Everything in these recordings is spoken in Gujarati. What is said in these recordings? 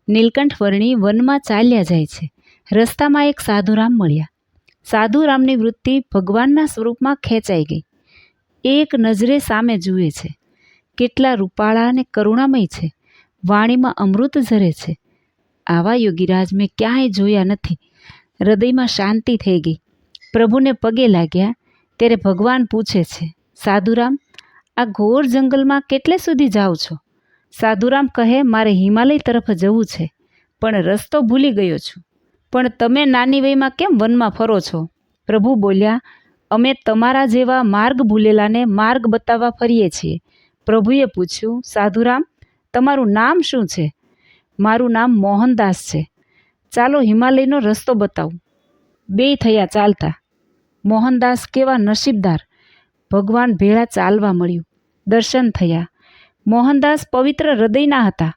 નીલકંઠ વર્ણી વનમાં ચાલ્યા જાય છે. રસ્તામાં એક સાધુરામ મળ્યા. સાધુરામની વૃત્તિ ભગવાનના સ્વરૂપમાં ખેંચાઈ ગઈ. એક નજરે સામે જુએ છે. કેટલા રૂપાળા અને કરુણામય છે. વાણીમાં અમૃત ઝરે છે. આવા યોગીરાજ મેં ક્યાંય જોયા નથી. હૃદયમાં શાંતિ થઈ ગઈ. પ્રભુને પગે લાગ્યા ત્યારે ભગવાન પૂછે છે, સાધુરામ, આ ઘોર જંગલમાં કેટલે સુધી જાઓ છો? સાધુરામ કહે, મારે હિમાલય તરફ જવું છે, પણ રસ્તો ભૂલી ગયો છું. પણ તમે નાની વયમાં કેમ વનમાં ફરો છો? પ્રભુ બોલ્યા, અમે તમારા જેવા માર્ગ ભૂલેલાને માર્ગ બતાવવા ફરીએ છીએ. પ્રભુએ પૂછ્યું, સાધુરામ, તમારું નામ શું છે? મારું નામ મોહનદાસ છે. ચાલો હિમાલયનો રસ્તો બતાવું. બેય થયા ચાલતા. મોહનદાસ કેવા નસીબદાર! ભગવાન ભેળા ચાલવા મળ્યું. દર્શન થયા. મોહનદાસ પવિત્ર હૃદયના હતા.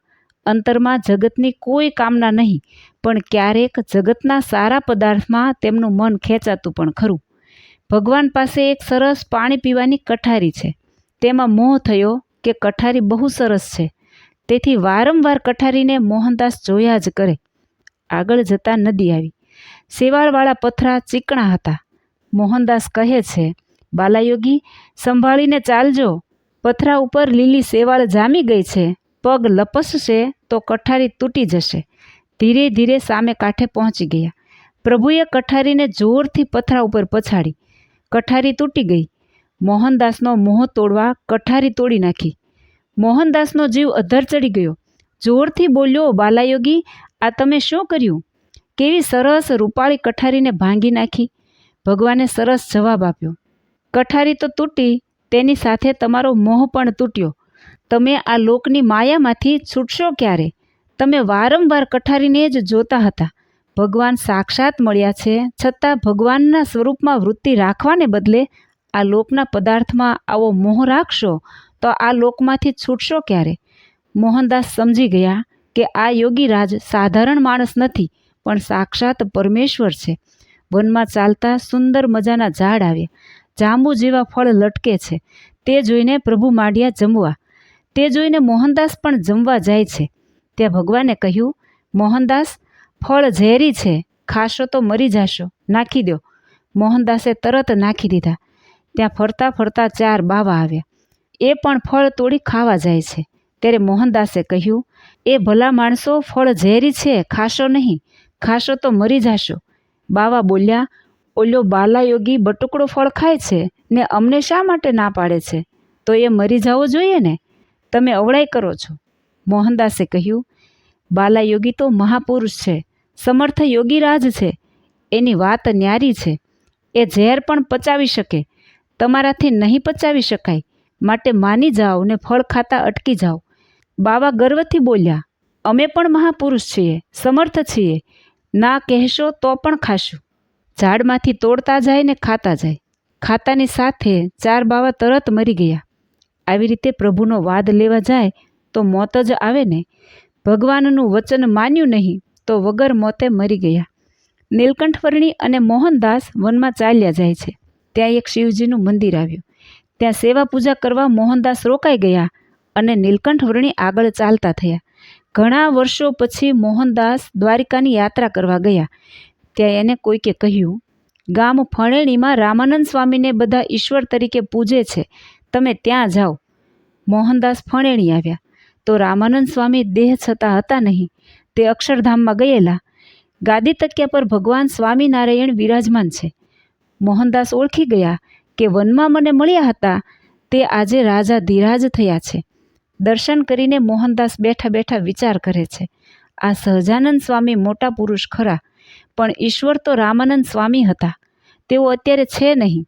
અંતરમાં જગતની કોઈ કામના નહીં, પણ ક્યારેક જગતના સારા પદાર્થમાં તેમનું મન ખેંચાતું પણ ખરું. ભગવાન પાસે એક સરસ પાણી પીવાની કઠારી છે. તેમાં મોહ થયો કે કઠારી બહુ સરસ છે. તેથી વારંવાર કઠારીને મોહનદાસ જોયા જ કરે. આગળ જતાં નદી આવી. શેવાળવાળા પથરા ચીકણા હતા. મોહનદાસ કહે છે, બાલાયોગી, સંભાળીને ચાલજો. પથરા ઉપર લીલી શેવાળ જામી ગઈ છે. પગ લપસશે તો કઠારી તૂટી જશે. ધીરે ધીરે સામે કાંઠે પહોંચી ગયા. પ્રભુએ કઠારીને જોરથી પથરા ઉપર પછાડી. કઠારી તૂટી ગઈ. મોહનદાસનો મોહ તોડવા કઠારી તોડી નાખી. મોહનદાસનો જીવ અધ્ધર ચડી ગયો. જોરથી બોલ્યો, બાલાયોગી, આ તમે શું કર્યું? કેવી સરસ રૂપાળી કઠારીને ભાંગી નાખી. ભગવાને સરસ જવાબ આપ્યો, કઠારી તો તૂટી, તેની સાથે તમારો મોહ પણ તૂટ્યો. તમે આ લોકની માયામાંથી છૂટશો ક્યારે? તમે વારંવાર કઠારીને જ જોતા હતા. ભગવાન સાક્ષાત મળ્યા છે, છતાં ભગવાનના સ્વરૂપમાં વૃત્તિ રાખવાને બદલે આ લોકના પદાર્થમાં આવો મોહ રાખશો તો આ લોકમાંથી છૂટશો ક્યારે? મોહનદાસ સમજી ગયા કે આ યોગીરાજ સાધારણ માણસ નથી, પણ સાક્ષાત પરમેશ્વર છે. વનમાં ચાલતા સુંદર મજાના ઝાડ આવ્યા. જાંબુ જેવા ફળ લટકે છે. તે જોઈને પ્રભુ માંડ્યા જમવા. તે જોઈને મોહનદાસ પણ જમવા જાય છે. ત્યાં ભગવાને કહ્યું, મોહનદાસ, ફળ ઝેરી છે, ખાશો તો મરી જાશો, નાખી દો. મોહનદાસે તરત નાખી દીધા. ત્યાં ફરતા ફરતા 4 બાવા આવ્યા. એ પણ ફળ તોડી ખાવા જાય છે. ત્યારે મોહનદાસે કહ્યું, એ ભલા માણસો, ફળ ઝેરી છે, ખાશો નહીં, ખાશો તો મરી જાશો. બાવા બોલ્યા, ઓલો બાલાયોગી બટુકડો ફળ ખાય છે ને અમને શા માટે ના પાડે છે? તો એ મરી જવો જોઈએ ને? તમે અવળાઈ કરો છો. મોહનદાસે કહ્યું, બાલાયોગી તો મહાપુરુષ છે, સમર્થ યોગીરાજ છે. એની વાત ન્યારી છે. એ ઝેર પણ પચાવી શકે. તમારાથી નહીં પચાવી શકાય, માટે માની જાઓ ને ફળ ખાતા અટકી જાઓ. બાવા ગર્વથી બોલ્યા, અમે પણ મહાપુરુષ છીએ, સમર્થ છીએ. ના કહેશો તો પણ ખાશું. ઝાડમાંથી તોડતા જાય ને ખાતા જાય. ખાતાની સાથે 4 બાવા તરત મરી ગયા. આવી રીતે પ્રભુનો વાદ લેવા જાય તો મોત જ આવે ને. ભગવાનનું વચન માન્યું નહીં તો વગર મોતે મરી ગયા. નીલકંઠવર્ણી અને મોહનદાસ વનમાં ચાલ્યા જાય છે. ત્યાં એક શિવજીનું મંદિર આવ્યું. ત્યાં સેવા પૂજા કરવા મોહનદાસ રોકાઈ ગયા અને નીલકંઠવર્ણી આગળ ચાલતા થયા. ઘણા વર્ષો પછી મોહનદાસ દ્વારિકાની યાત્રા કરવા ગયા. ત્યાં એને કોઈકે કહ્યું, ગામ ફણેણીમાં રામાનંદ સ્વામીને બધા ઈશ્વર તરીકે પૂજે છે, તમે ત્યાં જાઓ. મોહનદાસ ફણેણી આવ્યા તો રામાનંદ સ્વામી દેહ છતાં હતા નહીં. તે અક્ષરધામમાં ગયેલા. ગાદી તકિયા પર ભગવાન સ્વામિનારાયણ વિરાજમાન છે. મોહનદાસ ઓળખી ગયા કે વનમાં મને મળ્યા હતા તે આજે રાજા ધીરાજ થયા છે. દર્શન કરીને મોહનદાસ બેઠા બેઠા વિચાર કરે છે, આ સહજાનંદ સ્વામી મોટા પુરુષ ખરા, પણ ઈશ્વર તો રામાનંદ સ્વામી હતા. તેઓ અત્યારે છે નહીં,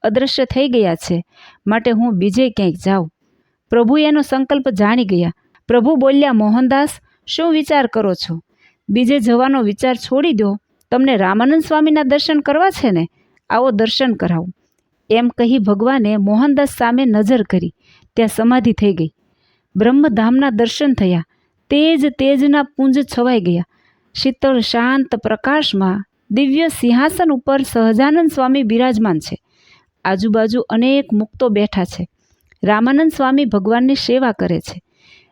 અદૃશ્ય થઈ ગયા છે, માટે હું બીજે ક્યાંક જાઉં. પ્રભુ એનો સંકલ્પ જાણી ગયા. પ્રભુ બોલ્યા, મોહનદાસ, શું વિચાર કરો છો? બીજે જવાનો વિચાર છોડી દો. તમને રામાનંદ સ્વામીના દર્શન કરવા છે ને? આવો દર્શન કરાવું. એમ કહી ભગવાને મોહનદાસ સામે નજર કરી. ત્યાં સમાધિ થઈ ગઈ. બ્રહ્મધામના દર્શન થયા. તેજના પુંજ છવાઈ ગયા. શીતળ શાંત પ્રકાશમાં દિવ્ય સિંહાસન ઉપર સહજાનંદ સ્વામી બિરાજમાન છે. આજુબાજુ અનેક મુક્તો બેઠા છે. રામાનંદ સ્વામી ભગવાનની સેવા કરે છે.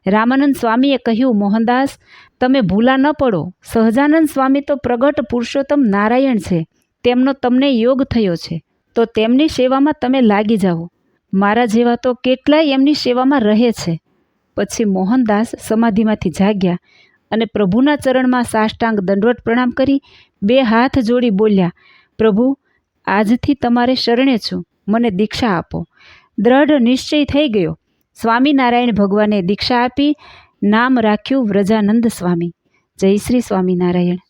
રામાનંદ સ્વામીએ કહ્યું, મોહનદાસ, તમે ભૂલા ન પડો. સહજાનંદ સ્વામી તો પ્રગટ પુરુષોત્તમ નારાયણ છે. તેમનો તમને યોગ થયો છે, તો તેમની સેવામાં તમે લાગી જાઓ. મારા જેવા તો કેટલાય એમની સેવામાં રહે છે. પછી મોહનદાસ સમાધિમાંથી જાગ્યા અને પ્રભુના ચરણમાં સાષ્ટાંગ દંડવત પ્રણામ કરી 2 હાથ જોડી બોલ્યા, પ્રભુ, આજથી તમારે શરણે છું, મને દીક્ષા આપો. દ્રઢ નિશ્ચય થઈ ગયો. સ્વામિનારાયણ ભગવાને દીક્ષા આપી નામ રાખ્યું વ્રજાનંદ સ્વામી. જય શ્રી સ્વામિનારાયણ.